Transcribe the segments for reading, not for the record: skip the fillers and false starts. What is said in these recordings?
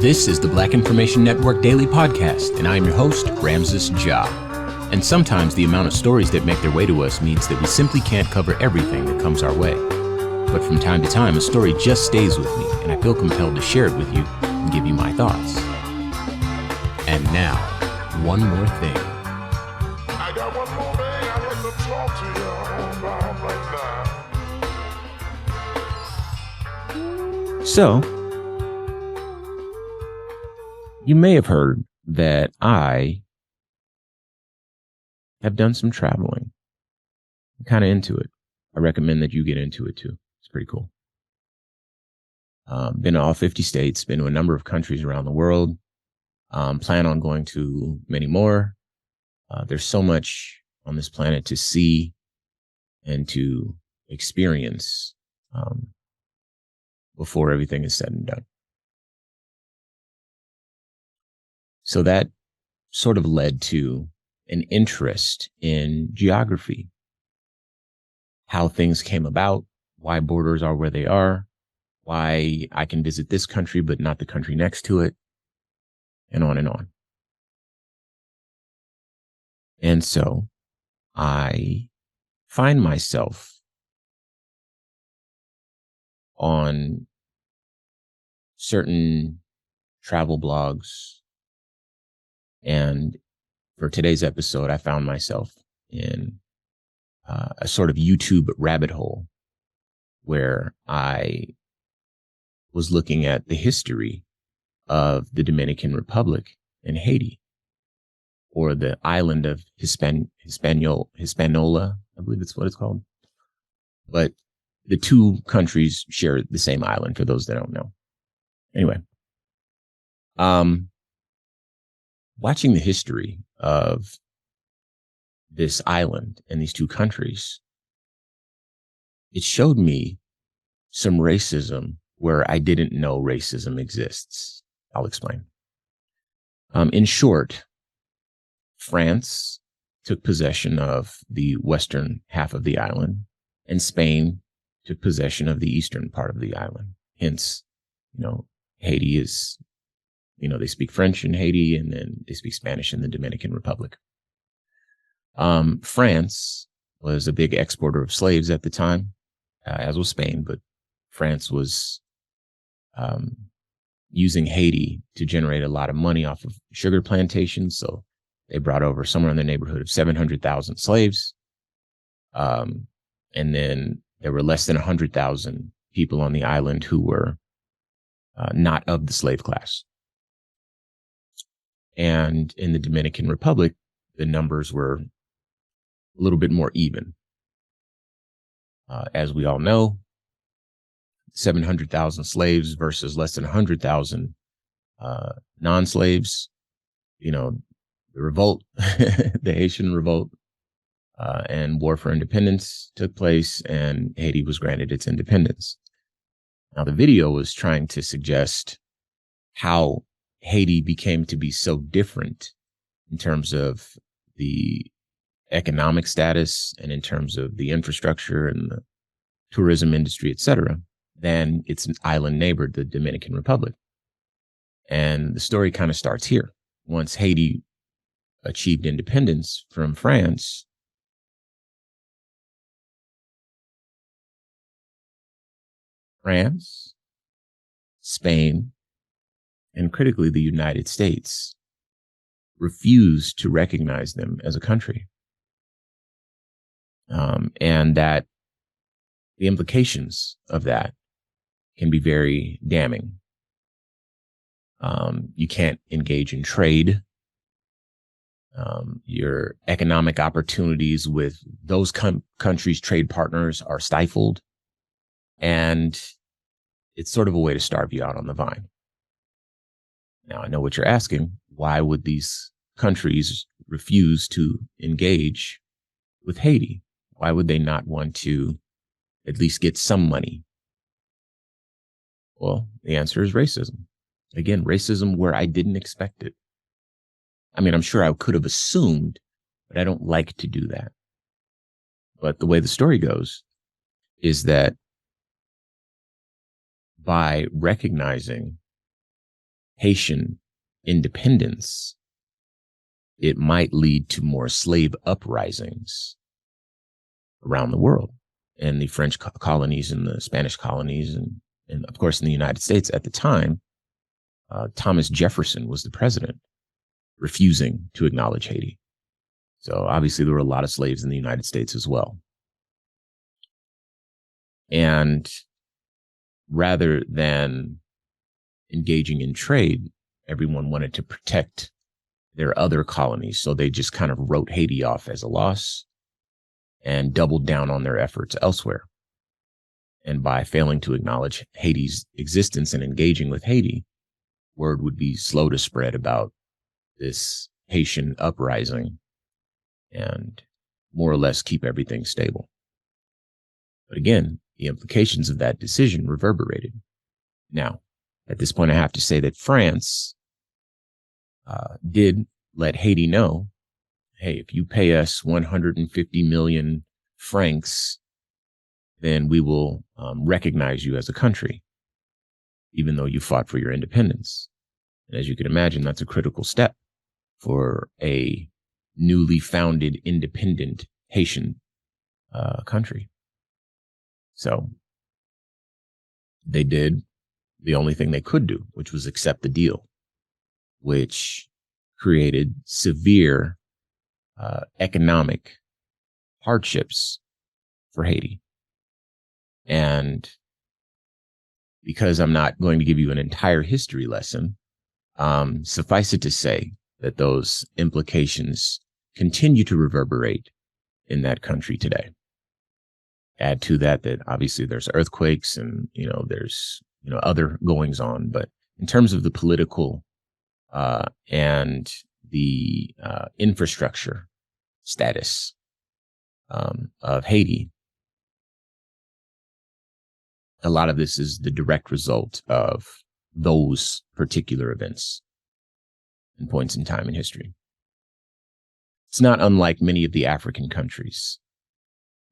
This is the Black Information Network Daily Podcast, and I'm your host, Ramses Ja. And sometimes the amount of stories that make their way to us means that we simply can't cover everything that comes our way. But from time to time, a story just stays with me, and I feel compelled to share it with you and give you my thoughts. And now, one more thing. I got one more thing I'd like to talk to you about right now. So, you may have heard that I have done some traveling. I'm kind of into it. I recommend that you get into it too. It's pretty cool. Been to all 50 states, been to a number of countries around the world. Plan on going to many more. There's so much on this planet to see and to experience before everything is said and done. So that sort of led to an interest in geography, how things came about, why borders are where they are, why I can visit this country but not the country next to it, and on and on. And so I find myself on certain travel blogs. And for today's episode, I found myself in a sort of YouTube rabbit hole where I was looking at the history of the Dominican Republic and Haiti, or the island of Hispaniola, I believe it's what it's called. But the two countries share the same island, for those that don't know. Anyway, watching the history of this island and these two countries, it showed me some racism where I didn't know racism exists. I'll explain. In short, France took possession of the western half of the island, and Spain took possession of the eastern part of the island. Hence, Haiti is, they speak French in Haiti, and then they speak Spanish in the Dominican Republic. France was a big exporter of slaves at the time, as was Spain, but France was using Haiti to generate a lot of money off of sugar plantations. So they brought over somewhere in the neighborhood of 700,000 slaves. And then there were less than 100,000 people on the island who were not of the slave class. And in the Dominican Republic, the numbers were a little bit more even. As we all know, 700,000 slaves versus less than 100,000 non-slaves. The revolt, the Haitian revolt, and war for independence took place, and Haiti was granted its independence. Now, the video was trying to suggest how Haiti became to be so different in terms of the economic status and in terms of the infrastructure and the tourism industry, etc., than its island neighbor, the Dominican Republic. And the story kind of starts here. Once Haiti achieved independence from France, Spain, and critically the United States refused to recognize them as a country. And that the implications of that can be very damning. You can't engage in trade. Your economic opportunities with those countries' trade partners are stifled. And it's sort of a way to starve you out on the vine. Now, I know what you're asking. Why would these countries refuse to engage with Haiti? Why would they not want to at least get some money? Well, the answer is racism. Again, racism where I didn't expect it. I mean, I'm sure I could have assumed, but I don't like to do that. But the way the story goes is that by recognizing Haitian independence, it might lead to more slave uprisings around the world, and the French colonies and the Spanish colonies, and of course in the United States at the time. Thomas Jefferson was the president, refusing to acknowledge Haiti. So obviously there were a lot of slaves in the United States as well. And rather than engaging in trade, everyone wanted to protect their other colonies. So they just kind of wrote Haiti off as a loss and doubled down on their efforts elsewhere. And by failing to acknowledge Haiti's existence and engaging with Haiti, word would be slow to spread about this Haitian uprising and more or less keep everything stable. But again, the implications of that decision reverberated. Now, at this point, I have to say that France did let Haiti know, hey, if you pay us 150 million francs, then we will recognize you as a country, even though you fought for your independence. And as you can imagine, that's a critical step for a newly founded independent Haitian country. So they did the only thing they could do, which was accept the deal, which created severe economic hardships for Haiti. And because I'm not going to give you an entire history lesson, suffice it to say that those implications continue to reverberate in that country today. Add to that obviously there's earthquakes and, there's, other goings on. But in terms of the political and the infrastructure status of Haiti, a lot of this is the direct result of those particular events and points in time in history. It's not unlike many of the African countries.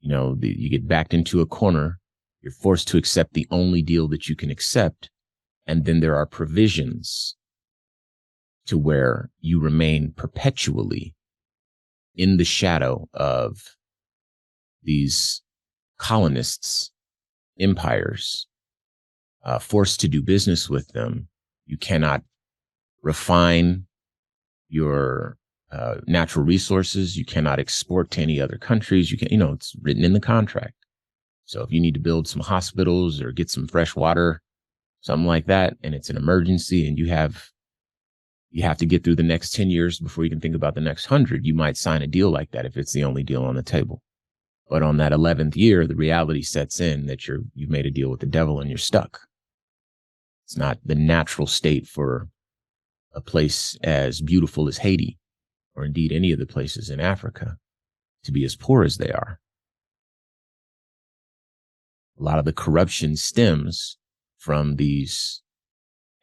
You get backed into a corner, you're forced to accept the only deal that you can accept, and then there are provisions to where you remain perpetually in the shadow of these colonists, empires, forced to do business with them. You cannot refine your natural resources. You cannot export to any other countries. You can, it's written in the contract. So if you need to build some hospitals or get some fresh water, something like that, and it's an emergency and you have to get through the next 10 years before you can think about the next 100, you might sign a deal like that if it's the only deal on the table. But on that 11th year, the reality sets in that you've made a deal with the devil and you're stuck. It's not the natural state for a place as beautiful as Haiti, or indeed any of the places in Africa, to be as poor as they are. A lot of the corruption stems from these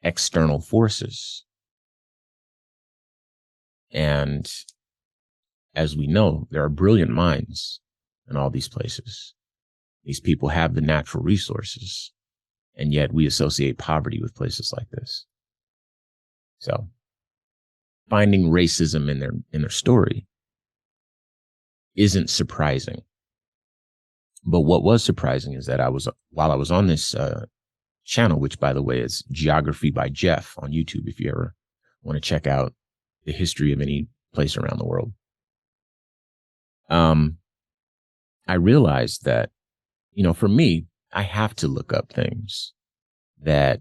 external forces. And as we know, there are brilliant minds in all these places. These people have the natural resources, and yet we associate poverty with places like this. So finding racism in their story isn't surprising. But what was surprising is that while I was on this channel, which by the way is Geography by Jeff on YouTube, if you ever want to check out the history of any place around the world, I realized that, for me, I have to look up things that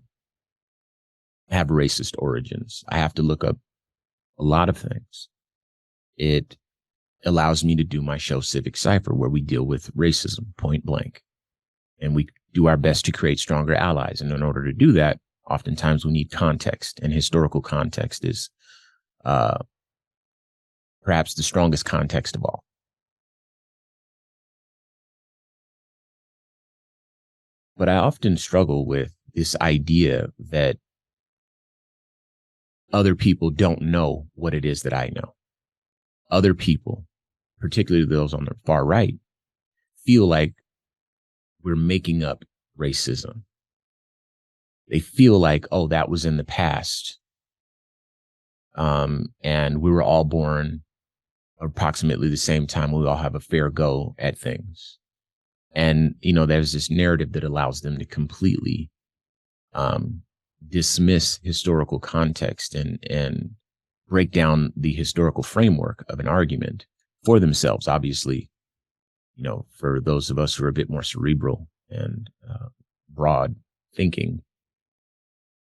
have racist origins. I have to look up a lot of things. It allows me to do my show Civic Cipher, where we deal with racism point blank, and we do our best to create stronger allies. And in order to do that, oftentimes we need context, and historical context is perhaps the strongest context of all. But I often struggle with this idea that other people don't know what it is that I know. Other people, particularly those on the far right, feel like we're making up racism. They feel like, oh, that was in the past. And we were all born approximately the same time. We all have a fair go at things. And, there's this narrative that allows them to completely dismiss historical context and break down the historical framework of an argument for themselves. Obviously, for those of us who are a bit more cerebral and broad thinking,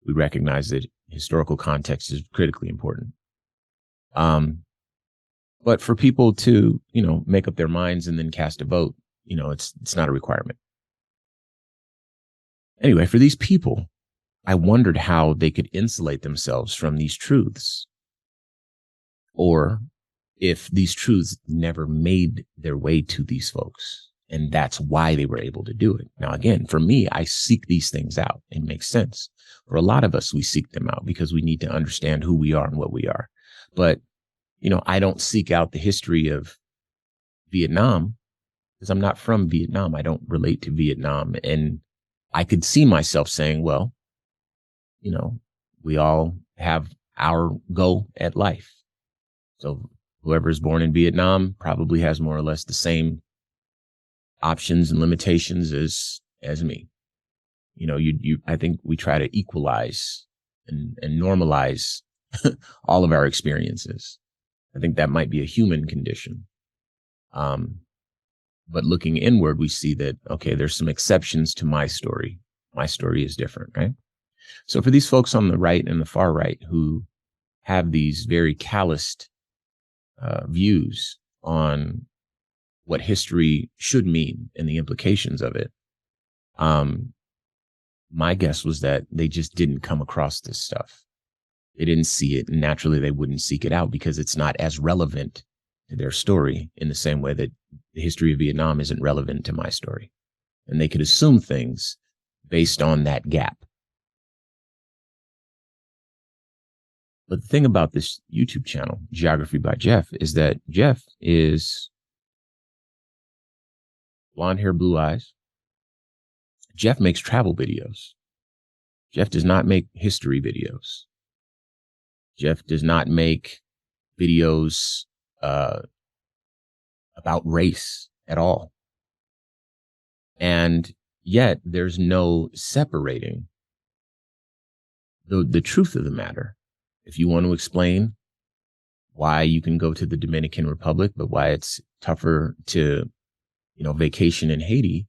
we recognize that historical context is critically important. But for people to, make up their minds and then cast a vote, it's not a requirement. Anyway, for these people, I wondered how they could insulate themselves from these truths, or if these truths never made their way to these folks, and that's why they were able to do it. Now, again, for me, I seek these things out. It makes sense. For a lot of us, we seek them out because we need to understand who we are and what we are. But, I don't seek out the history of Vietnam because I'm not from Vietnam. I don't relate to Vietnam. And I could see myself saying, well, we all have our go at life. So whoever is born in Vietnam probably has more or less the same options and limitations as me. I think we try to equalize and normalize all of our experiences. I think that might be a human condition. But looking inward, we see that, okay, there's some exceptions to my story. My story is different, right? So for these folks on the right and the far right who have these very calloused views on what history should mean and the implications of it, my guess was that they just didn't come across this stuff. They didn't see it, and naturally they wouldn't seek it out because it's not as relevant to their story in the same way that the history of Vietnam isn't relevant to my story. And they could assume things based on that gap. But the thing about this YouTube channel, Geography by Jeff, is that Jeff is blonde hair, blue eyes. Jeff makes travel videos. Jeff does not make history videos. Jeff does not make videos about race at all. And yet there's no separating the truth of the matter. If you want to explain why you can go to the Dominican Republic, but why it's tougher to, vacation in Haiti,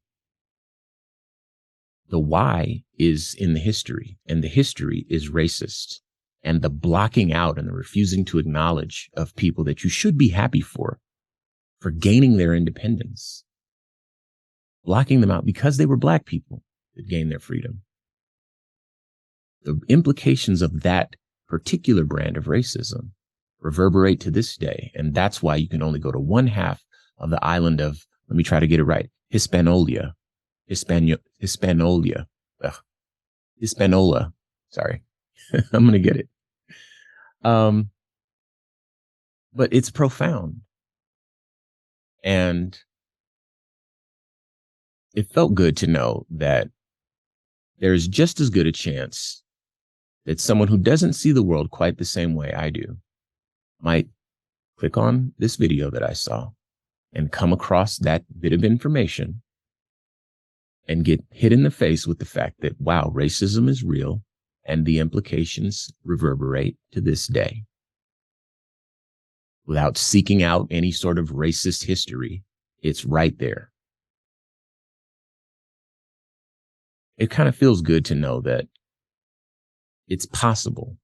the why is in the history, and the history is racist. And the blocking out and the refusing to acknowledge of people that you should be happy for gaining their independence, blocking them out because they were Black people that gained their freedom. The implications of that particular brand of racism reverberate to this day. And that's why you can only go to one half of the island of, let me try to get it right, Hispaniola. Hispaniola. Sorry. I'm going to get it. But it's profound. And it felt good to know that there's just as good a chance that someone who doesn't see the world quite the same way I do might click on this video that I saw and come across that bit of information and get hit in the face with the fact that, wow, racism is real and the implications reverberate to this day. Without seeking out any sort of racist history, it's right there. It kind of feels good to know that it's possible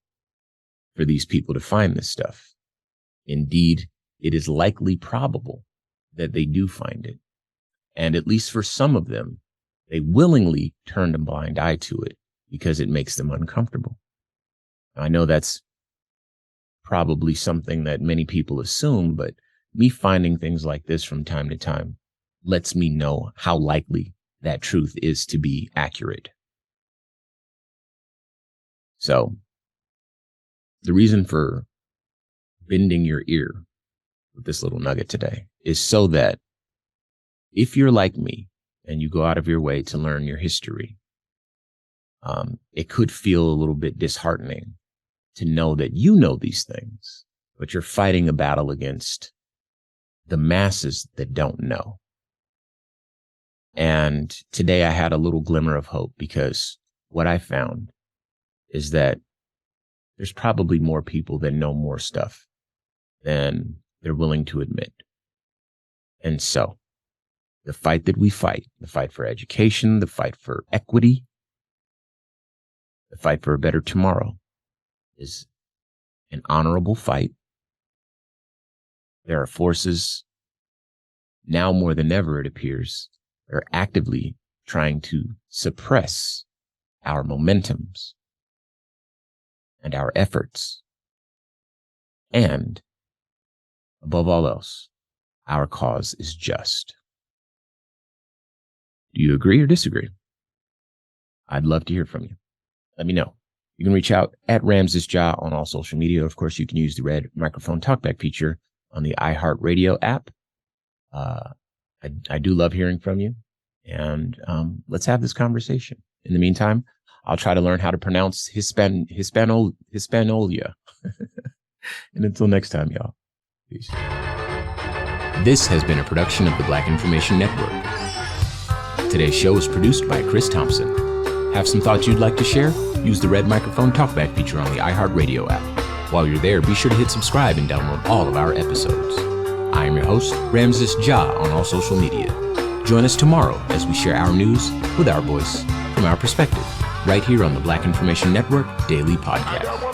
for these people to find this stuff. Indeed, it is likely probable that they do find it. And at least for some of them, they willingly turned a blind eye to it because it makes them uncomfortable. I know that's probably something that many people assume, but me finding things like this from time to time lets me know how likely that truth is to be accurate. So the reason for bending your ear with this little nugget today is so that if you're like me and you go out of your way to learn your history, it could feel a little bit disheartening to know that you know these things, but you're fighting a battle against the masses that don't know. And today I had a little glimmer of hope, because what I found is that there's probably more people that know more stuff than they're willing to admit. And so the fight that we fight, the fight for education, the fight for equity, the fight for a better tomorrow, is an honorable fight. There are forces now more than ever, it appears, that are actively trying to suppress our momentums and our efforts. And above all else, our cause is just. Do you agree or disagree? I'd love to hear from you. Let me know. You can reach out at Ramses Ja on all social media. Of course, you can use the red microphone talkback feature on the iHeartRadio app. I do love hearing from you, and let's have this conversation. In the meantime, I'll try to learn how to pronounce Hispanolia. And until next time, y'all. Peace. This has been a production of the Black Information Network. Today's show is produced by Chris Thompson. Have some thoughts you'd like to share? Use the red microphone talkback feature on the iHeartRadio app. While you're there, be sure to hit subscribe and download all of our episodes. I am your host, Ramses Ja, on all social media. Join us tomorrow as we share our news with our voice, from our perspective, right here on the Black Information Network Daily Podcast.